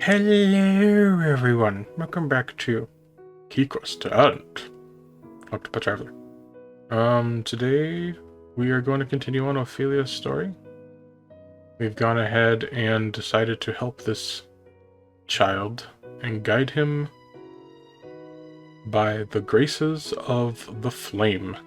Hello everyone, welcome back to Key Quest and Octopath Traveler. Today we are going to continue on Ophelia's story. We've gone ahead and decided to help this child and guide him by the graces of the flame.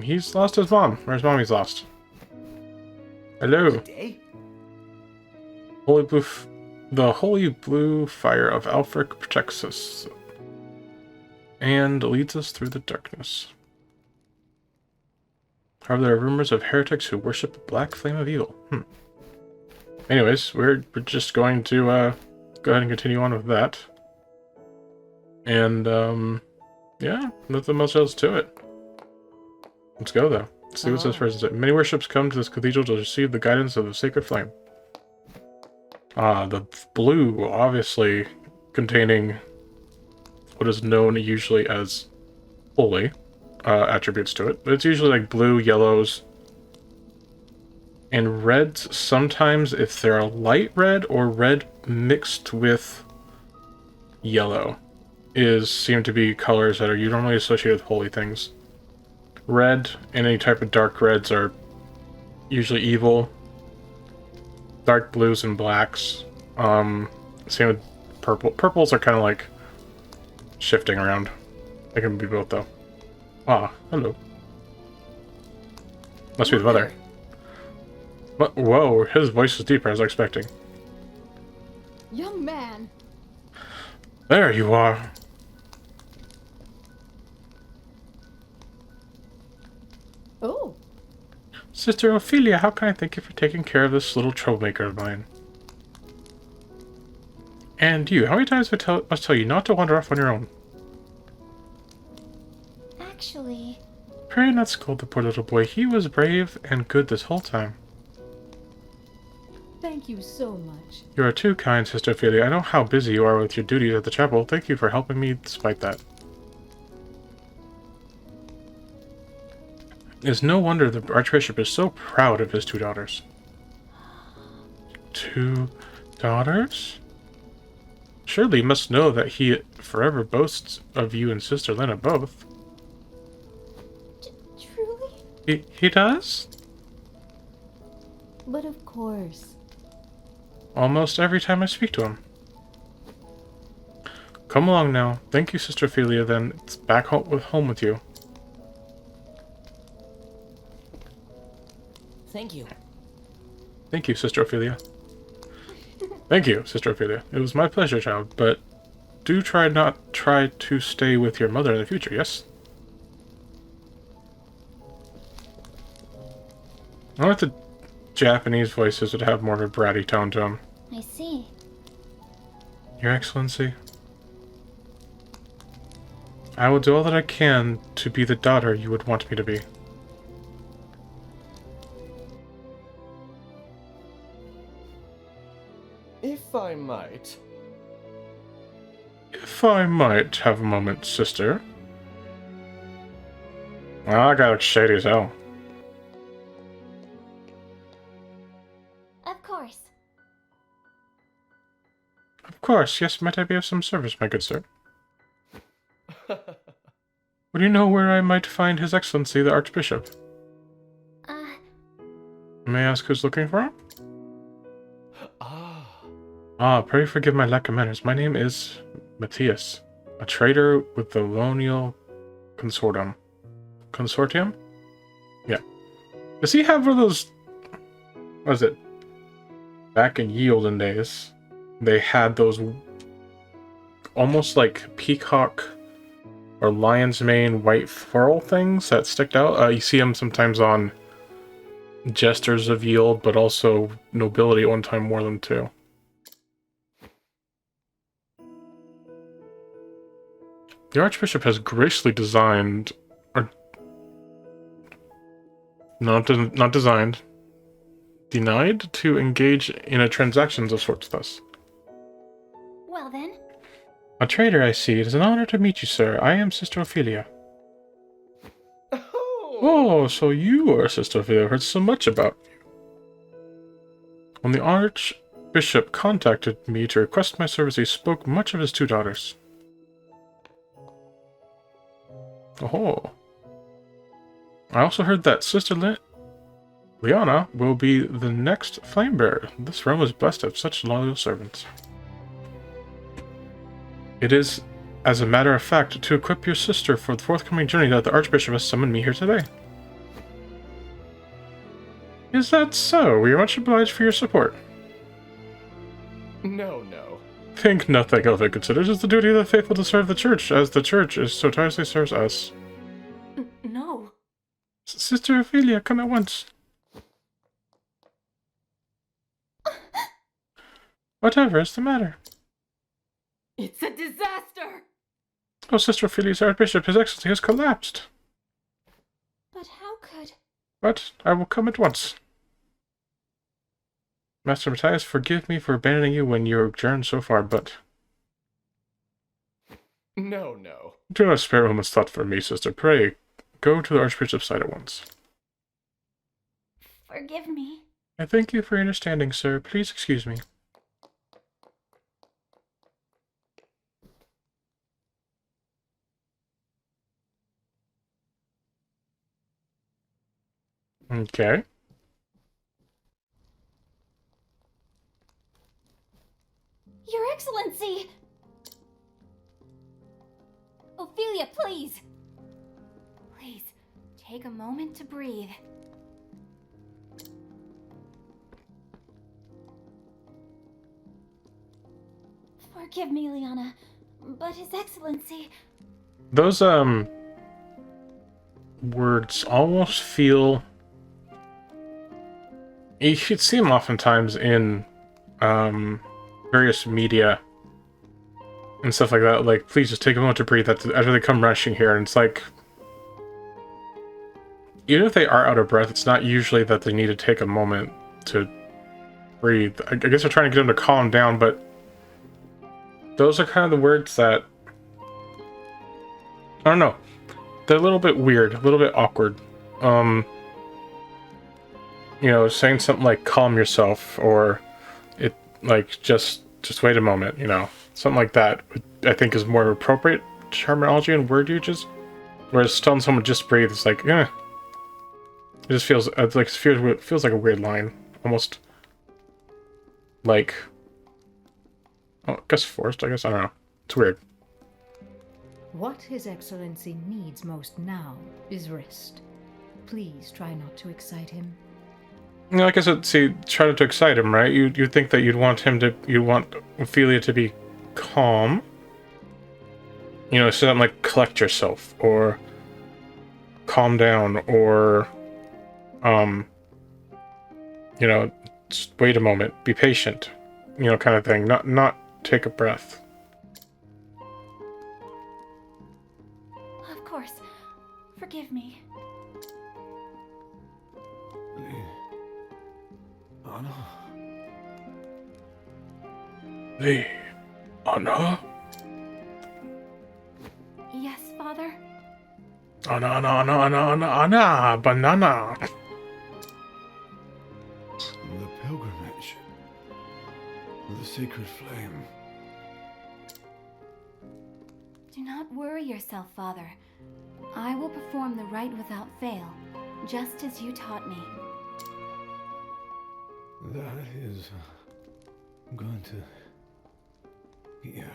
He's lost his mom, or his mommy's lost. Hello. Good day. The holy blue fire of Alfric protects us and leads us through the darkness. However, there are rumors of heretics who worship the black flame of evil. Anyways, we're just going to go ahead and continue on with that. And yeah, nothing much else to it. Let's go though. Let's see what this person said. Many worships come to this cathedral to receive the guidance of the sacred flame. The blue, obviously containing what is known usually as holy attributes to it. But it's usually like blue, yellows, and reds sometimes if they're a light red or red mixed with yellow seem to be colors that are normally associated with holy things. Red and any type of dark reds are usually evil. Dark blues and blacks. Same with purple. Purples are kind of like shifting around. They can be both though. Ah, hello. Must be the weather. What? Whoa, his voice is deeper as I was expecting. Young man. There you are. Oh. Sister Ophelia, how can I thank you for taking care of this little troublemaker of mine? And you, how many times must tell you not to wander off on your own? Actually... Pray not scold the poor little boy. He was brave and good this whole time. Thank you so much. You are too kind, Sister Ophelia. I know how busy you are with your duties at the chapel. Thank you for helping me despite that. It's no wonder the Archbishop is so proud of his two daughters. 2 daughters? Surely you must know that he forever boasts of you and Sister Lena both. Truly? He does? But of course. Almost every time I speak to him. Come along now. Thank you, Sister Ophelia, then. It's back home with you. Thank you. Thank you, Sister Ophelia. Thank you, Sister Ophelia. It was my pleasure, child, but do not try to stay with your mother in the future, yes? I wonder if the Japanese voices would have more of a bratty tone to them. I see. Your Excellency, I will do all that I can to be the daughter you would want me to be. If I might. If I might have a moment, sister. Well, that guy looks shady as hell. Of course. Of course, yes, might I be of some service, my good sir? Would you know where I might find His Excellency, the Archbishop? May I ask who's looking for him? Pray forgive my lack of manners. My name is Matthias, a trader with the Lonial Consortium. Consortium? Yeah. Does he have one of those... What is it? Back in ye olden days, they had those almost like peacock or lion's mane white furl things that sticked out. You see them sometimes on Jesters of Yield, but also nobility at one time wore them too. The Archbishop has graciously designed, or not designed, denied to engage in a transactions of sorts thus. Well then. A trader, I see. It is an honor to meet you, sir. I am Sister Ophelia. Oh, so you are Sister Ophelia. I've heard so much about you. When the Archbishop contacted me to request my service. He spoke much of his two daughters. Oh. I also heard that Sister Liana will be the next flame bearer. This realm is blessed to have such loyal servants. It is, as a matter of fact, to equip your sister for the forthcoming journey that the Archbishop has summoned me here today. Is that so? We are much obliged for your support. No. Think nothing of it. Consider it as the duty of the faithful to serve the Church, as the Church is so tirelessly serves us. No. Sister Ophelia, come at once. Whatever is the matter? It's a disaster! Oh, Sister Ophelia's Archbishop, His Excellency has collapsed. But how could... But I will come at once. Master Matthias, forgive me for abandoning you when you journeyed so far, but... No. Do not spare a moment's thought for me, sister. Pray, go to the Archbishop's side at once. Forgive me. I thank you for your understanding, sir. Please excuse me. Okay. Your Excellency! Ophelia, please! Please, take a moment to breathe. Forgive me, Liana, but His Excellency... Those, words almost feel... You should see them oftentimes in, various media and stuff like that. Like, please just take a moment to breathe after they come rushing here. And it's like, even if they are out of breath, it's not usually that they need to take a moment to breathe. I guess they're trying to get them to calm down, but those are kind of the words that, I don't know, they're a little bit weird, a little bit awkward. You know, saying something like calm yourself, or it, like, just wait a moment, you know, something like that, I think is more appropriate terminology and word usage. Whereas telling someone just breathe is like, it just feels like feels like a weird line, almost like, I guess forced. I guess I don't know. It's weird. What His Excellency needs most now is rest. Please try not to excite him. You know, like I said, see, try not to excite him, right? You'd think that you'd want Ophelia to be calm. You know, something like collect yourself, or calm down, or, you know, just wait a moment, be patient, you know, kind of thing. Not take a breath. Of course. Forgive me. Anna? Yes, Father? Anna, banana. The pilgrimage. The sacred flame. Do not worry yourself, Father. I will perform the rite without fail, just as you taught me. That is going to here.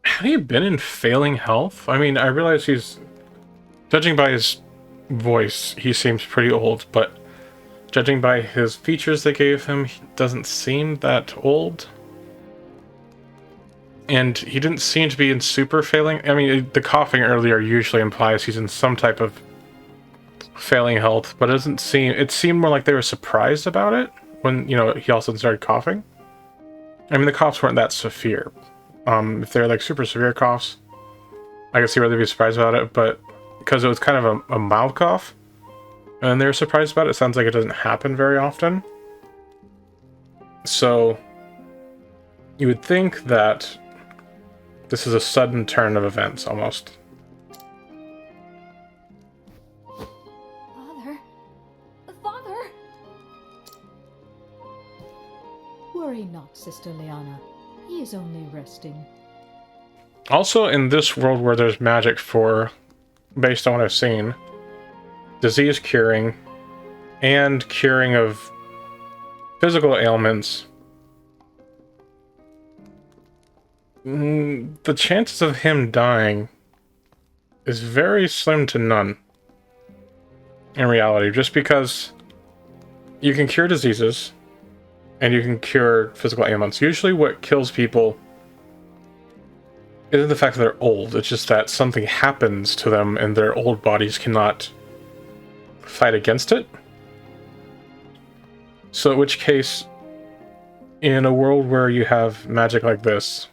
Have you been in failing health? I mean, I realize he's, judging by his voice, he seems pretty old, but judging by his features they gave him, he doesn't seem that old. And he didn't seem to be in super failing. I mean, the coughing earlier usually implies he's in some type of failing health, but it seemed more like they were surprised about it when, you know, he also started coughing. I mean, the coughs weren't that severe. If they're like super severe coughs, I can see where they'd be surprised about it, but because it was kind of a mild cough, and they were surprised about it, it sounds like it doesn't happen very often. So, you would think that this is a sudden turn of events, almost. Father? Sister Liana. He is only resting. Also, in this world where there's magic for, based on what I've seen, disease curing and curing of physical ailments, the chances of him dying is very slim to none in reality, just because you can cure diseases and you can cure physical ailments. Usually what kills people isn't the fact that they're old, it's just that something happens to them and their old bodies cannot fight against it. So in which case, in a world where you have magic like this,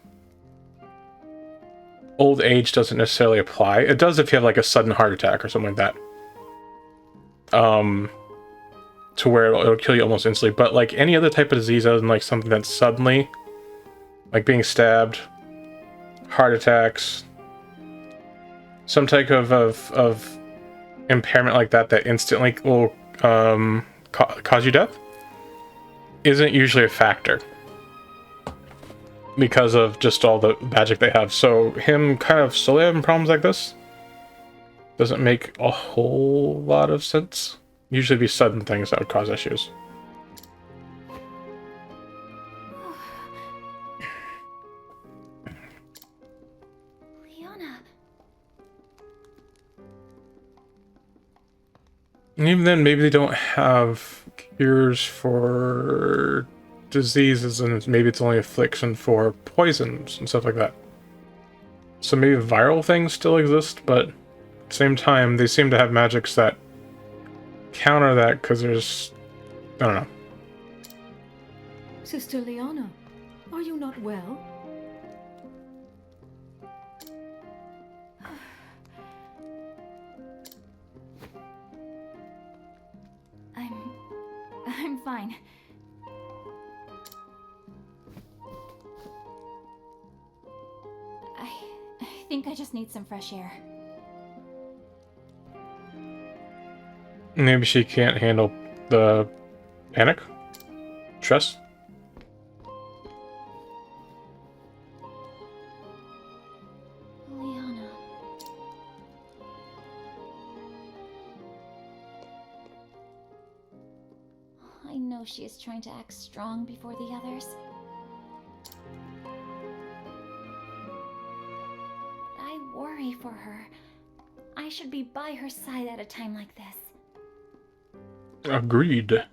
old age doesn't necessarily apply. It does if you have like a sudden heart attack or something like that. To where it'll kill you almost instantly. But like any other type of disease, other than like something that's suddenly, like being stabbed, heart attacks, some type of impairment like that that instantly will cause you death, isn't usually a factor because of just all the magic they have. So him kind of slowly having problems like this doesn't make a whole lot of sense. Usually be sudden things that would cause issues. Leona. And even then, maybe they don't have cures for diseases, and maybe it's only affliction for poisons and stuff like that. So maybe viral things still exist, but at the same time, they seem to have magics that counter that, because there's, I don't know. Sister Liana, are you not well? I'm fine. I think I just need some fresh air. Maybe she can't handle the panic? Stress? Liana. I know she is trying to act strong before the others. I worry for her. I should be by her side at a time like this. Agreed,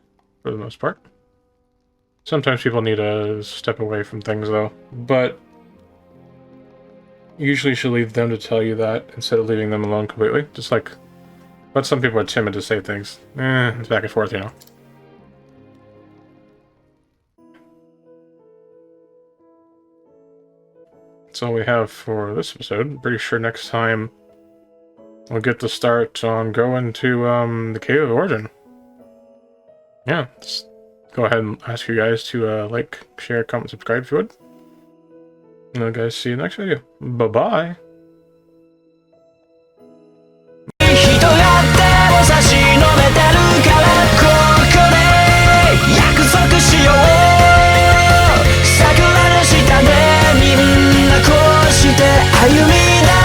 for the most part. Sometimes people need to step away from things, though. But usually you should leave them to tell you that instead of leaving them alone completely. Just like, but some people are timid to say things. It's back and forth, you know. That's all we have for this episode. I'm pretty sure next time we'll get to start on going to the Cave of Origin. Yeah, just go ahead and ask you guys to like, share, comment, subscribe if you would. And I'll guys see you next video. Bye-bye! 人が手を差し伸べてるからここで約束しよう桜の下でみんなこうして歩み出